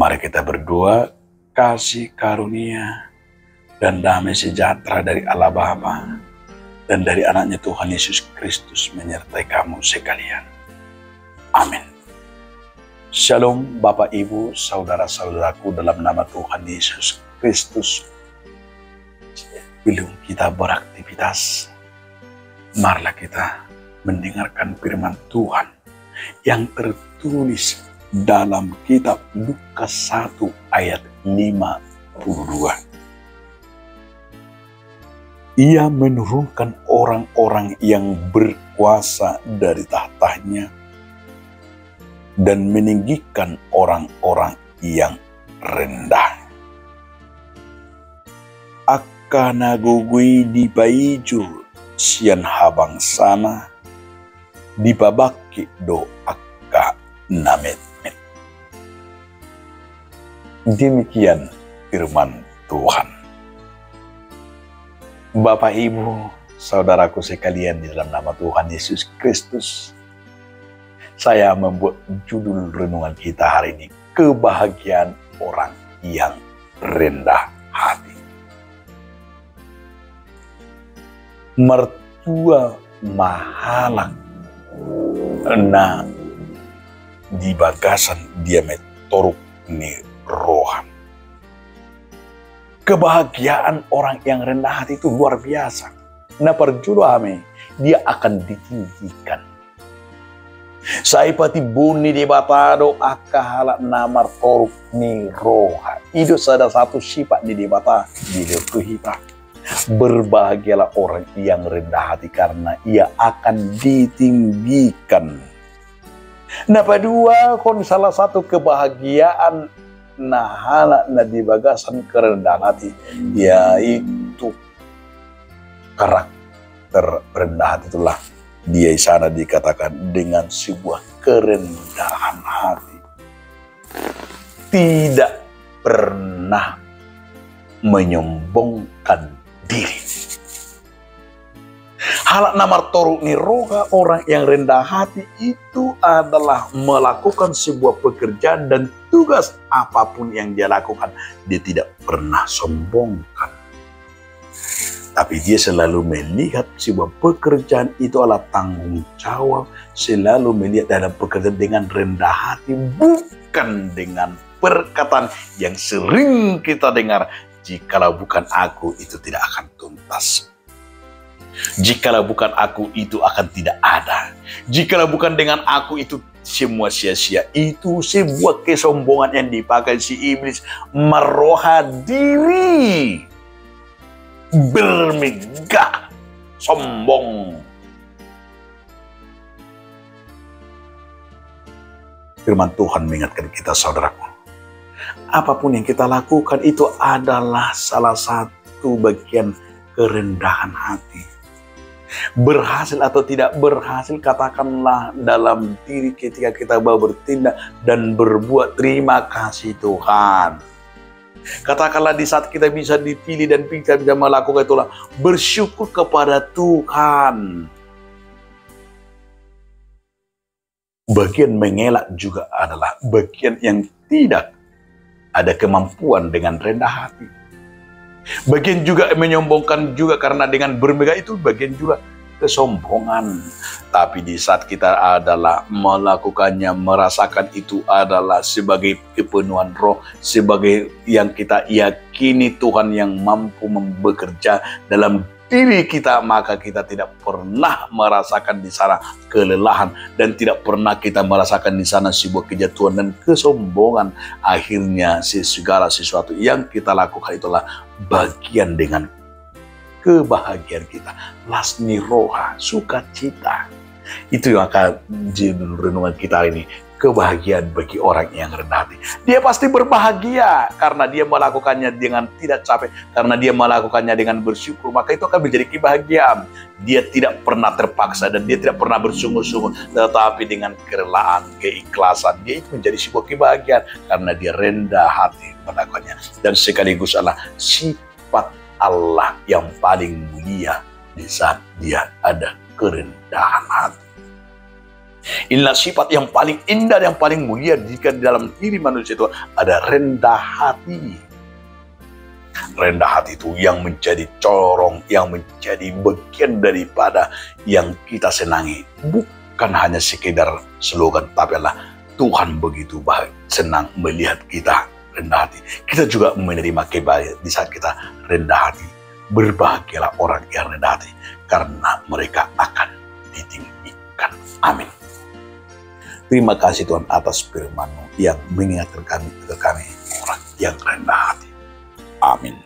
Mari kita berdoa, kasih karunia dan damai sejahtera dari Allah Bapa dan dari anaknya Tuhan Yesus Kristus menyertai kamu sekalian. Amin. Shalom Bapak Ibu, saudara-saudaraku dalam nama Tuhan Yesus Kristus. Belum kita beraktivitas, marilah kita mendengarkan firman Tuhan yang tertulis dalam kitab Lukas 1 ayat 52. Ia menurunkan orang-orang yang berkuasa dari tahtanya dan meninggikan orang-orang yang rendah. Akana gugui di paiju sian habang sana di babaki do akka namet. Demikian firman Tuhan. Bapak, Ibu, saudaraku sekalian di dalam nama Tuhan Yesus Kristus, saya membuat judul renungan kita hari ini, kebahagiaan orang yang rendah hati. Mertua mahalang na di bagasan dia metoruk ni rohan. Kebahagiaan orang yang rendah hati itu luar biasa. Nah perjulo ame, dia akan ditinggikan. Saya pati buni di batado akahala namar toruk ni roha. Itu ada satu sifat di bata di kita. Berbahagialah orang yang rendah hati karena ia akan ditinggikan. Nah kedua, salah satu kebahagiaan nahala na di bagasan kerendahan hati, yaitu karakter rendah hati. Itulah dia sana dikatakan dengan sebuah kerendahan hati, tidak pernah menyombongkan diri. Halak namar toruk ni roga, orang yang rendah hati itu adalah melakukan sebuah pekerjaan dan tugas apapun yang dia lakukan, dia tidak pernah sombongkan. Tapi dia selalu melihat sebuah pekerjaan itu adalah tanggung jawab, selalu melihat dalam pekerjaan dengan rendah hati, bukan dengan perkataan yang sering kita dengar, jikalau bukan aku itu tidak akan tuntas. Jikalau bukan aku itu akan tidak ada. Jikalau bukan dengan aku itu semua sia-sia. Itu sebuah kesombongan yang dipakai si iblis, meroha diri, bermegah, sombong. Firman Tuhan mengingatkan kita, saudaraku, apapun yang kita lakukan itu adalah salah satu bagian kerendahan hati. Berhasil atau tidak berhasil, katakanlah dalam diri ketika kita bertindak dan berbuat, terima kasih Tuhan. Katakanlah di saat kita bisa dipilih dan kita bisa melakukan itulah, bersyukur kepada Tuhan. Bagian mengelak juga adalah bagian yang tidak ada kemampuan dengan rendah hati. Bagian juga menyombongkan juga karena dengan bermegah itu bagian juga kesombongan. Tapi di saat kita adalah melakukannya, merasakan itu adalah sebagai kepenuhan roh, sebagai yang kita yakini Tuhan yang mampu bekerja dalam diri kita, maka kita tidak pernah merasakan di sana kelelahan dan tidak pernah kita merasakan di sana sebuah kejatuhan dan kesombongan. Akhirnya segala sesuatu yang kita lakukan itulah bagian dengan kebahagiaan kita. Lasni roha, sukacita. Itu yang akan judul renungan kita ini. Kebahagiaan bagi orang yang rendah hati. Dia pasti berbahagia karena dia melakukannya dengan tidak capek, karena dia melakukannya dengan bersyukur, maka itu akan menjadi kebahagiaan. Dia tidak pernah terpaksa dan dia tidak pernah bersungguh-sungguh, tetapi dengan kerelaan, keikhlasan, dia itu menjadi sebuah kebahagiaan karena dia rendah hati melakukannya. Dan sekaligus adalah sifat Allah yang paling mulia di saat dia ada kerendahan hati. Inilah sifat yang paling indah dan yang paling mulia jika di dalam diri manusia itu ada rendah hati. Rendah hati itu yang menjadi corong, yang menjadi bagian daripada yang kita senangi. Bukan hanya sekedar slogan, tapi adalah Tuhan begitu senang melihat kita rendah hati. Kita juga menerima kebahagiaan di saat kita rendah hati. Berbahagialah orang yang rendah hati, karena mereka akan ditinggikan. Amin. Terima kasih Tuhan atas firman-Mu yang mengingatkan kami orang yang rendah hati. Amin.